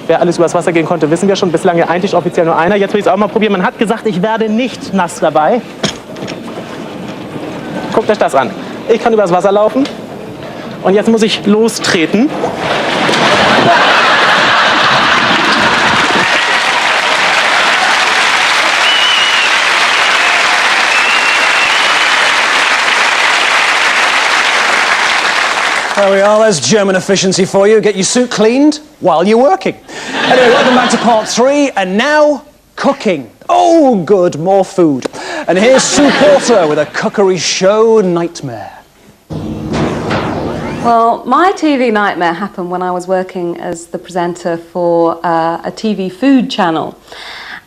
wer alles übers Wasser gehen konnte, wissen wir schon. Bislang ja eigentlich offiziell nur einer. Jetzt will ich es auch mal probieren. Man hat gesagt, ich werde nicht nass dabei. Guckt euch das an. Ich kann übers Wasser laufen. Und jetzt muss ich lostreten. There we are, there's German efficiency for you. Get your suit cleaned while you're working. Anyway, welcome back to part 3, and now, cooking. Oh, good, more food. And here's Sue Porter with a cookery show nightmare. Well, my TV nightmare happened when I was working as the presenter for a TV food channel.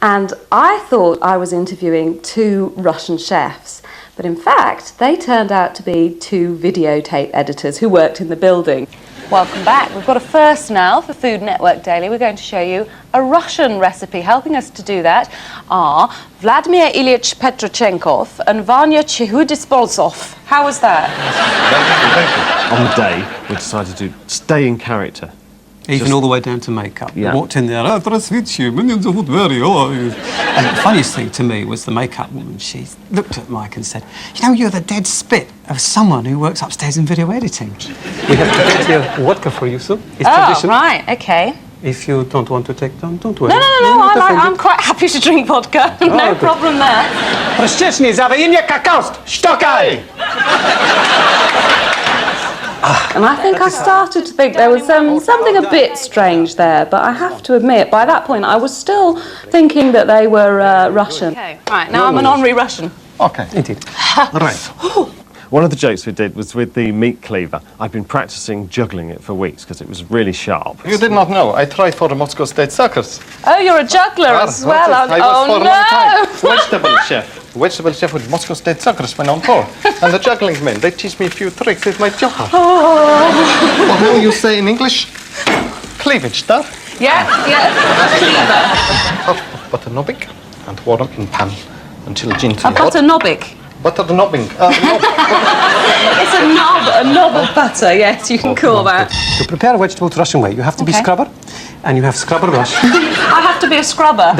And I thought I was interviewing 2 Russian chefs. But in fact, they turned out to be 2 videotape editors who worked in the building. Welcome back. We've got a first now for Food Network Daily. We're going to show you a Russian recipe. Helping us to do that are Vladimir Ilyich Petrochenkov and Vanya Chehudisbolsov. How was that? Thank you. On the day, we decided to stay in character. Even all the way down to makeup. Yeah. Walked in there, and the funniest thing to me was the makeup woman. She looked at Mike and said, "You know, you're the dead spit of someone who works upstairs in video editing." We have to get here vodka for you, sir. It's tradition. Right, okay. If you don't want to take them, don't worry. No, I'm quite happy to drink vodka. No problem there. And I think I started to think there was something a bit strange there, but I have to admit, by that point, I was still thinking that they were Russian. Okay, right, now I'm an honorary Russian. Okay. Indeed. Right. One of the jokes we did was with the meat cleaver. I've been practicing juggling it for weeks because it was really sharp. You did not know. I tried for the Moscow State Circus. Oh, you're a juggler as well. I was Oh, for a no! long time. Vegetable chef. Vegetable chef with Moscow State Circus when on tour. And the juggling men, they teach me a few tricks with my jugger. Oh. What do you say in English? Cleavage, da? Yeah, cleaver. Hot butter knobbing and warm in pan until gently A butter knobbing. Butter knobbing. It's a knob of butter, yes, you can call that. To prepare vegetables Russian way, you have to be scrubber, and you have scrubber brush. I have to be a scrubber.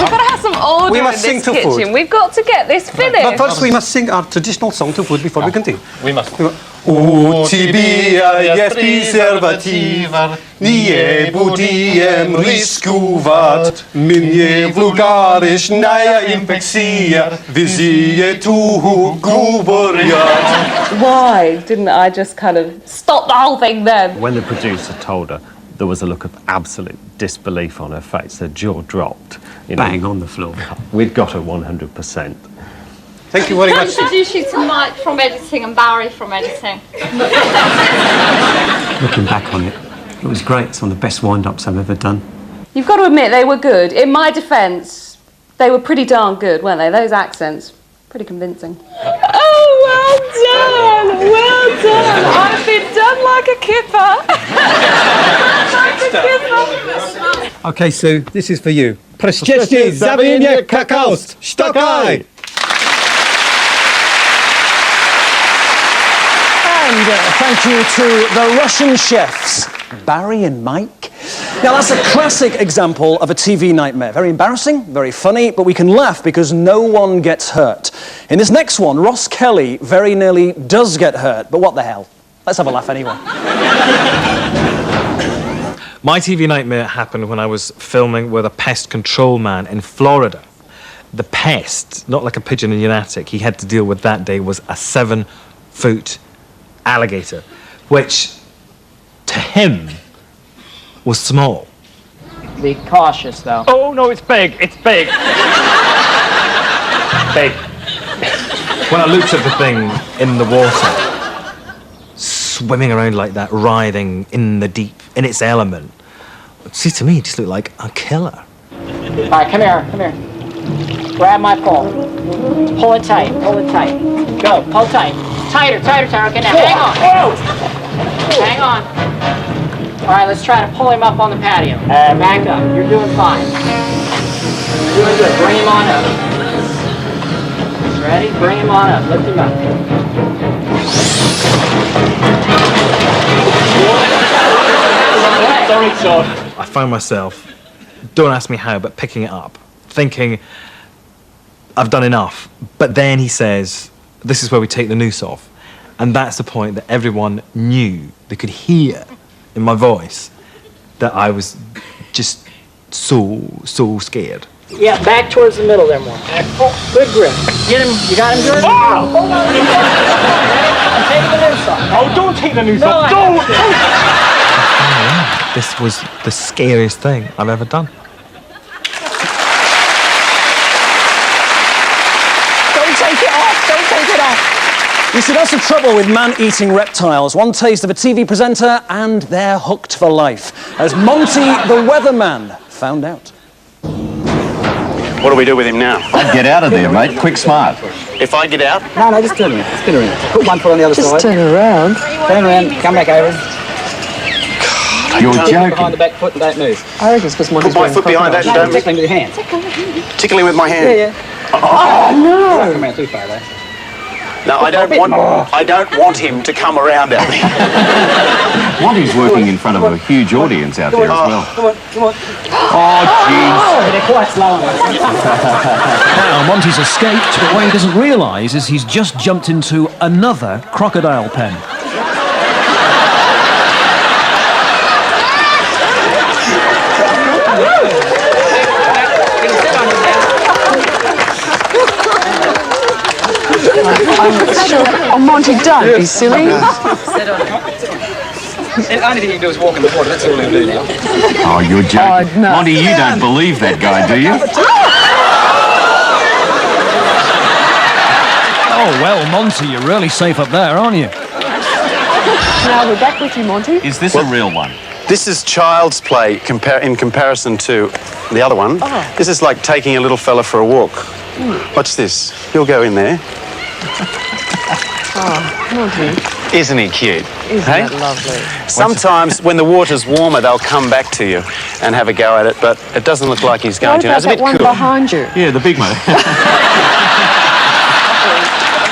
We've got to have some order in this kitchen. Food. We've got to get this finished. But first we must sing our traditional song to food before we continue. We must. У тебя есть презерватив, не будем рисковать. Мне вульгарная инфекция, везде туго говорят. Why didn't I just kind of stop the whole thing then? When the producer told her, there was a look of absolute disbelief on her face. Her jaw dropped. You know, Bang on the floor. We'd got her 100%. Thank you very much. Introduce you to Mike from editing and Barry from editing. Looking back on it, it was great. It's one of the best wind-ups I've ever done. You've got to admit, they were good. In my defence, they were pretty darn good, weren't they? Those accents, pretty convincing. Oh, well done! Well done! I've been done like a kipper. Okay, Sue, this is for you. Prestiżnie zawienie kakaost. Sztokaj! And thank you to the Russian chefs, Barry and Mike. Now, that's a classic example of a TV nightmare. Very embarrassing, very funny, but we can laugh because no one gets hurt. In this next one, Ross Kelly very nearly does get hurt, but what the hell? Let's have a laugh anyway. My TV nightmare happened when I was filming with a pest control man in Florida. The pest, not like a pigeon in your attic, he had to deal with that day was a 7-foot alligator, which to him was small. Be cautious, though. Oh, no, it's big. It's big. Big. When I looked at the thing in the water, swimming around like that, writhing in the deep, in its element, see, to me, it just looked like a killer. All right, come here. Grab my pole. Pull it tight. Go, pull tight. Tighter. Okay, now hang on. Hang on. All right, let's try to pull him up on the patio. Back up. You're doing fine. Doing good. Bring him on up. Ready? Bring him on up. Lift him up. Sorry. I found myself, don't ask me how, but picking it up, thinking, I've done enough. But then he says, this is where we take the noose off. And that's the point that everyone knew, they could hear in my voice that I was just so scared. Yeah, back towards the middle there more. Good grip. Get him. You got him, Jordan? Oh! I'm taking the noose off. Oh, don't take the noose off. Don't! This was the scariest thing I've ever done. Don't take it off. Don't take it off. You see, that's the trouble with man-eating reptiles. One taste of a TV presenter and they're hooked for life, as Monty the weatherman found out. What do we do with him now? Get out of there, mate. Quick, smart. If I get out? No, just turn around. Spin around. Put one foot on the other side. Just turn around. Turn around, come back over. You're Behind joking. the back foot and don't move. I reckon it's because Put my foot behind that and No, don't tickling with your hand. tickling with my hand. Yeah. Oh, no! Don't come around too far, though. No, I don't want him to come around at me. Monty's working in front of a huge audience out there as well. Come on. Oh, jeez. They're quite slow on that. Now, Monty's escaped, but what he doesn't realise is he's just jumped into another crocodile pen. Oh, Monty, don't be silly. The only thing you can do is walk in the water. That's all he'll do now. Oh, you're joking. Oh, no. Monty, you don't believe that guy, do you? Oh, well, Monty, you're really safe up there, aren't you? Now we're back with you, Monty. Is this a real one? This is child's play in comparison to the other one. This is like taking a little fella for a walk. Watch this. You'll go in there. Monty, Isn't he cute? isn't Hey? that lovely? Sometimes when the water's warmer, they'll come back to you and have a go at it, but it doesnn't look like he's going What to. about It's a that bit one cool. behind you? Yeah, the big one.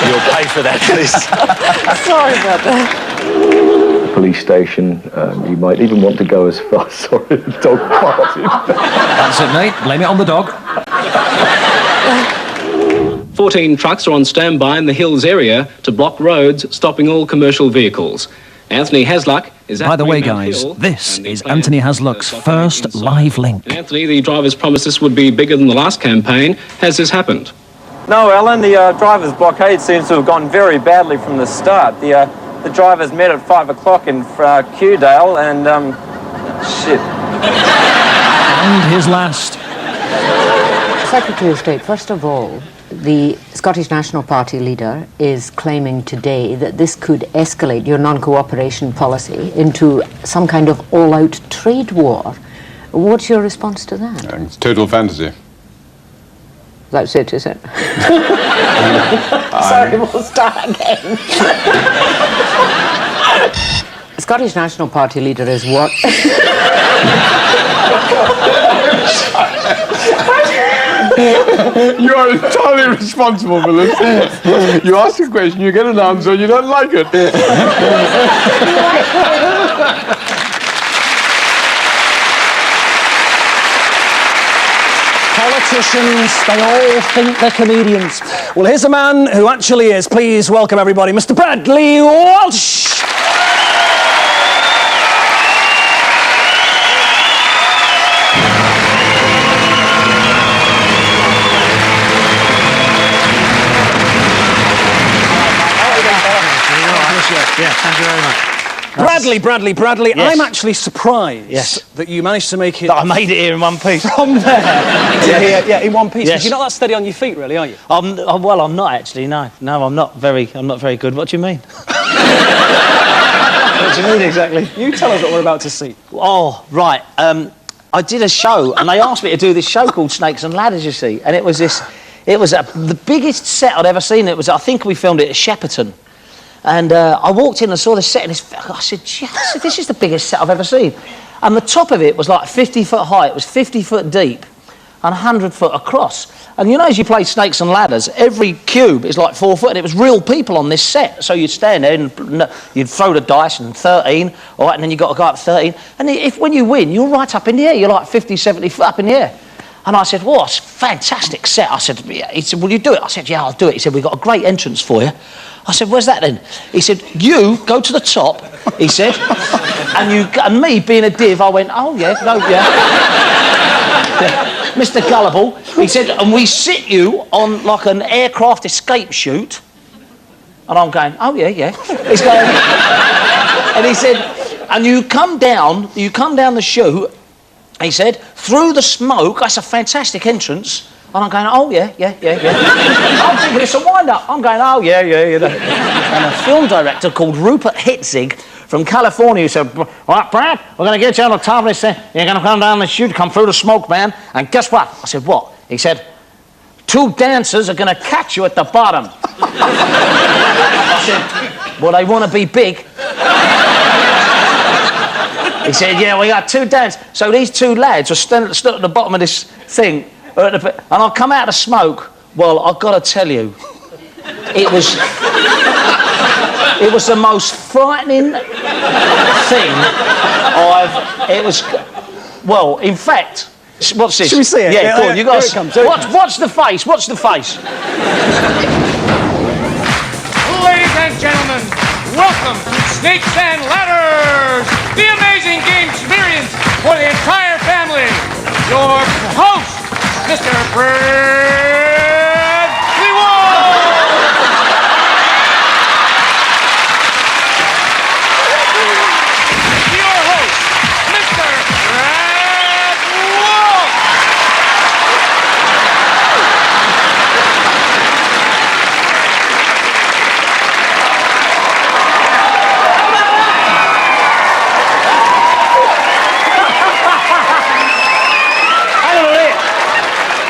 You'll pay for that, please. Sorry about that. Police station. You might even want to go as far. Sorry, the dog farted. That's it, mate. Blame it on the dog. 14 trucks are on standby in the Hills area to block roads, stopping all commercial vehicles. Anthony Hasluck is at By the way, Greenmount guys, Hill, this and the is plan Anthony Hasluck's stopping first inside. live link. Anthony, the drivers promised this would be bigger than the last campaign. Has this happened? No, Alan, the driver's blockade seems to have gone very badly from the start. The drivers met at 5 o'clock in Kewdale and, shit. And his last. Secretary of State, first of all, the Scottish National Party leader is claiming today that this could escalate your non-cooperation policy into some kind of all-out trade war. What's your response to that? It's total fantasy. That's it, is it? Sorry, we'll start again. Scottish National Party leader is what? You are entirely responsible for this. You ask a question, you get an answer, you don't like it. Politicians, they all think they're comedians. Well, here's a man who actually is. Please welcome everybody, Mr. Bradley Walsh. Yeah, thank you very much. Bradley, Yes. I'm actually surprised Yes. that you managed to make it I made it here in one piece. from there to here, yeah, in one piece. Yes. Because you're not that steady on your feet, really, are you? Well, I'm not actually. No, I'm not very good. What do you mean? What do you mean exactly? You tell us what we're about to see. Oh, right. I did a show, and they asked me to do this show called Snakes and Ladders. You see, and it was the biggest set I'd ever seen. I think we filmed it at Shepperton. And I walked in and saw the set, and I said, this is the biggest set I've ever seen. And the top of it was like 50 foot high. It was 50 foot deep. and 100 foot across. And you know, as you play Snakes and Ladders, every cube is like 4 foot, and it was real people on this set. So you'd stand there and you'd throw the dice, and 13, all right, and then you've got to go up 13. And when you win, you're right up in the air. You're like 50, 70 foot up in the air. And I said, well, it's a fantastic set. I said, yeah. He said, will you do it? I said, yeah, I'll do it. He said, we've got a great entrance for you. I said, where's that then? He said, you go to the top, he said, and me being a div, I went, oh, yeah, no, yeah. Mr. Gullible, he said, and we sit you on like an aircraft escape chute. And I'm going, oh, yeah, yeah. He's going, and he said, and you come down the chute, he said, through the smoke, that's a fantastic entrance. And I'm going, oh, yeah. I'm thinking it's a wind-up. I'm going, oh, yeah. And a film director called Rupert Hitzig from California who said, right, Brad, we're going to get you on the top of this thing. You're going to come down the chute, come through the smoke, man. And guess what? I said, what? He said, 2 dancers are going to catch you at the bottom. I said, well, they want to be big. He said, yeah, we got 2 dancers. So these 2 lads were stood at the bottom of this thing, and I come out of the smoke. Well, I've got to tell you, it was the most frightening thing well, in fact, what's this? Should we see it? Yeah, go on, you got to... Watch the face, watch the face. Ladies and gentlemen, welcome to Snakes and Ladders, the amazing game experience for the entire family. Your host, Mr. Brad Leewald. Your host, Mr. Brad Leewald.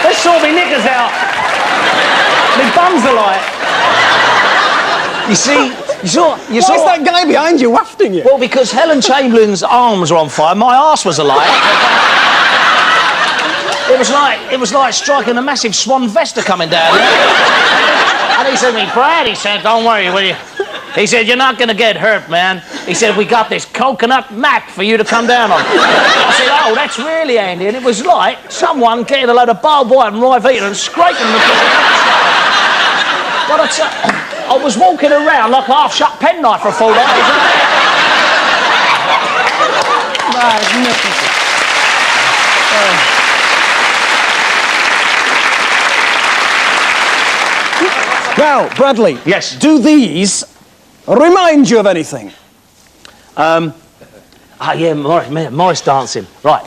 Let's sort me knickers out. My bum's alight. You see, you saw. Why is that guy behind you wafting you? Well, because Helen Chamberlain's arms were on fire, my arse was alight. It was like striking a massive Swan Vesta coming down. And he said to me, Brad, he said, don't worry, will you? He said, you're not going to get hurt, man. He said, we got this coconut mat for you to come down on. I said, oh, that's really handy. And it was like someone getting a load of barbed wire and Rivita and scraping them. But I was walking around like a half-shut penknife for a full night. Magnificent. Now, Bradley. Yes. Do these remind you of anything? Yeah, Morris dancing. Right.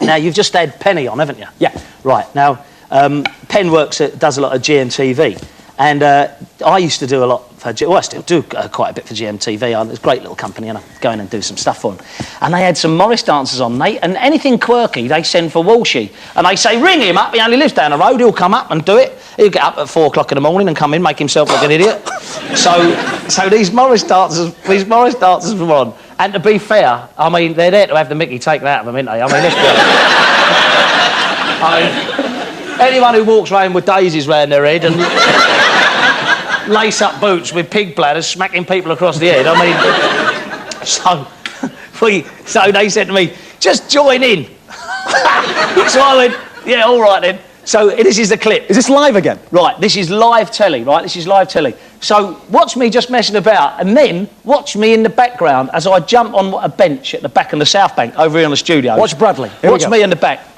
Now, you've just had Penny on, haven't you? Yeah. Right. Now, Penn does a lot of GMTV. And I used to do a lot for I still do quite a bit for GMTV. It's a great little company, and I go in and do some stuff for them. And they had some Morris dancers on, and anything quirky they send for Walshy. And they say, ring him up, he only lives down the road, he'll come up and do it. He'll get up at 4 o'clock in the morning and come in, make himself look an idiot. So these Morris dancers were on. And to be fair, I mean, they're there to have the mickey taken out of them, aren't they? I mean, let's be honest. Anyone who walks around with daisies round their head and lace-up boots with pig bladders smacking people across the head, I mean... So they said to me, just join in. So I went, yeah, all right then. So this is the clip. Is this live again? Right, this is live telly, right? This is live telly. So watch me just messing about, and then watch me in the background as I jump on a bench at the back of the South Bank over here in the studio. Watch Bradley. Watch me in the back.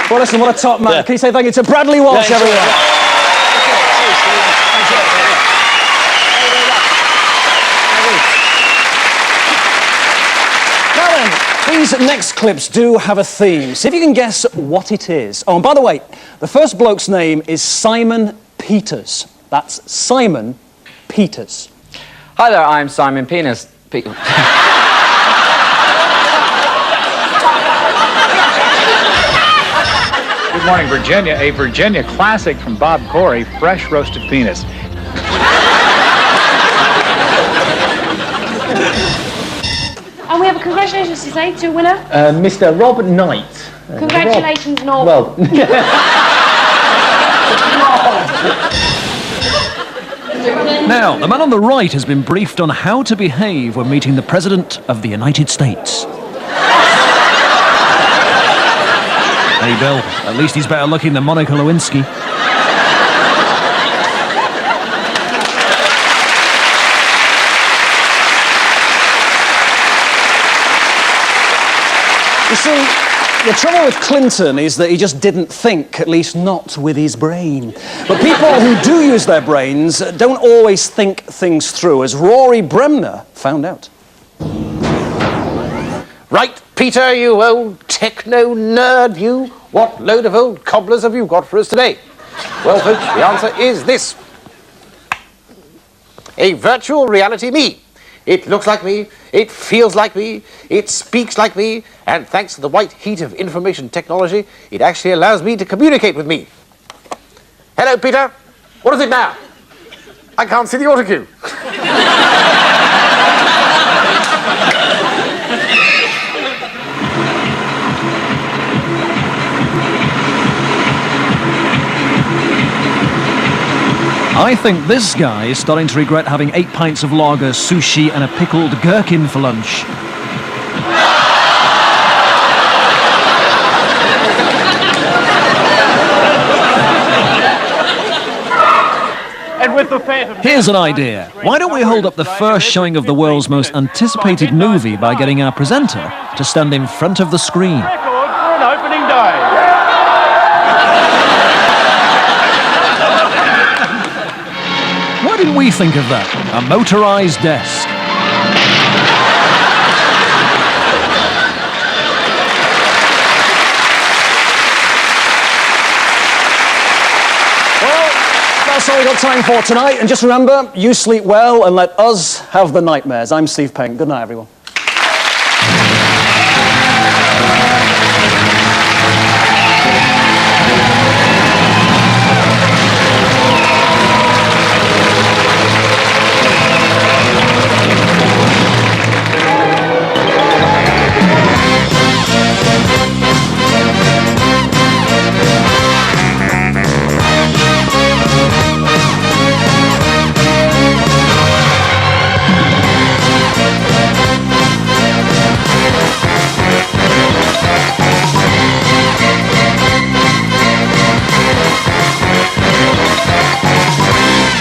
Well, listen, what a top man. Yeah. Can you say thank you to Bradley Walsh, everyone? These next clips do have a theme. See if you can guess what it is. Oh, and by the way, the first bloke's name is Simon Peters. That's Simon Peters. Hi there, I'm Simon Penis. Good morning, Virginia. A Virginia classic from Bob Corey, fresh roasted penis. And we have a congratulations to say to a winner. Mr. Rob Knight. Congratulations, Nob. Well. Now, the man on the right has been briefed on how to behave when meeting the President of the United States. Hey, Bill, at least he's better looking than Monica Lewinsky. You see, the trouble with Clinton is that he just didn't think, at least not with his brain. But people who do use their brains don't always think things through, as Rory Bremner found out. Right, Peter, you old techno-nerd, you. What load of old cobblers have you got for us today? Well, folks, the answer is this. A virtual reality me. It looks like me, it feels like me, it speaks like me, and thanks to the white heat of information technology, it actually allows me to communicate with me. Hello, Peter. What is it now? I can't see the autocue. I think this guy is starting to regret having 8 pints of lager, sushi, and a pickled gherkin for lunch. And with the Phantom... Here's an idea. Why don't we hold up the first showing of the world's most anticipated movie by getting our presenter to stand in front of the screen? Record for an opening day. Why didn't we think of that? A motorized desk. Well, that's all we've got time for tonight. And just remember, you sleep well and let us have the nightmares. I'm Steve Penk. Good night, everyone.